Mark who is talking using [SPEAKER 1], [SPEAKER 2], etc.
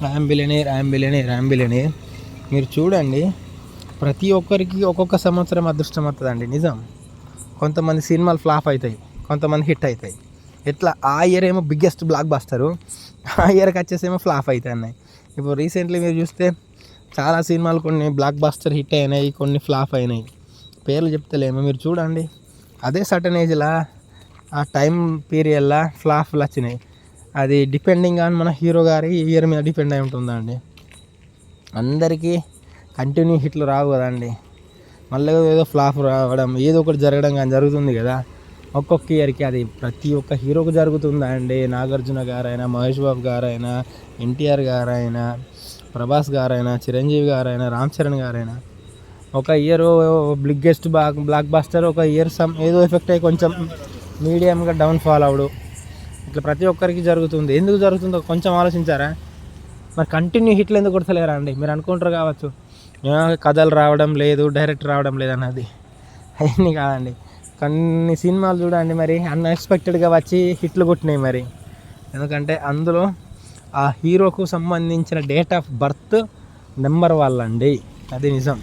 [SPEAKER 1] I'm billionaire, I'm billionaire, I'm billionaire. మీరు చూడండి, ప్రతి ఒక్కరికి ఒక్కొక్క సంవత్సరం అదృష్టం వస్తుందండి. నిజం. కొంతమంది సినిమాలు ఫ్లాప్ అవుతాయి, కొంతమంది హిట్ అవుతాయి. ఎట్లా ఆ ఇయర్ ఏమో బిగ్గెస్ట్ బ్లాక్ బస్టరు, ఆ ఇయర్కి వచ్చేసేమో ఫ్లాప్ అవుతున్నాయి. ఇప్పుడు రీసెంట్లీ మీరు చూస్తే చాలా సినిమాలు కొన్ని బ్లాక్ బస్టర్ హిట్ అయినాయి, కొన్ని ఫ్లాప్ అయినాయి. పేర్లు చెప్తలేమో, మీరు చూడండి. అదే సర్టన్ ఏజ్లో ఆ టైం పీరియడ్లో ఫ్లాప్లు వచ్చినాయి. అది డిపెండింగ్ ఆన్ మన హీరో గారి ఇయర్ మీద డిపెండ్ అయి ఉంటుందండి. అందరికీ కంటిన్యూ హిట్లు రావు కదండి. మళ్ళీ ఏదో ఫ్లాప్ రావడం, ఏదో ఒకటి జరగడం కానీ జరుగుతుంది కదా ఒక్కొక్క ఇయర్కి. అది ప్రతి ఒక్క హీరోకి జరుగుతుందా అండి? నాగార్జున గారైనా, మహేష్ బాబు గారైనా, ఎన్టీఆర్ గారైనా, ప్రభాస్ గారైనా, చిరంజీవి గారైనా, రామ్ చరణ్ గారైనా, ఒక ఇయర్ బిగ్గెస్ట్ బ్లాక్ బస్టర్, ఒక ఇయర్ ఏదో ఎఫెక్ట్ అయ్యి కొంచెం మీడియంగా డౌన్ ఫాల్ అవడు. ఇట్లా ప్రతి ఒక్కరికి జరుగుతుంది. ఎందుకు జరుగుతుందో కొంచెం ఆలోచించారా? మరి కంటిన్యూ హిట్లు ఎందుకు కొడతలేరా అండి? మీరు అనుకుంటారు కావచ్చు కథలు రావడం లేదు, డైరెక్ట్ రావడం లేదు అన్నది. అవన్నీ కాదండి. కొన్ని సినిమాలు చూడండి మరి అన్ఎక్స్పెక్టెడ్గా వచ్చి హిట్లు కొట్టినాయి మరి. ఎందుకంటే అందులో ఆ హీరోకు సంబంధించిన డేట్ ఆఫ్ బర్త్ నెంబర్ వాళ్ళండి. అది నిజం.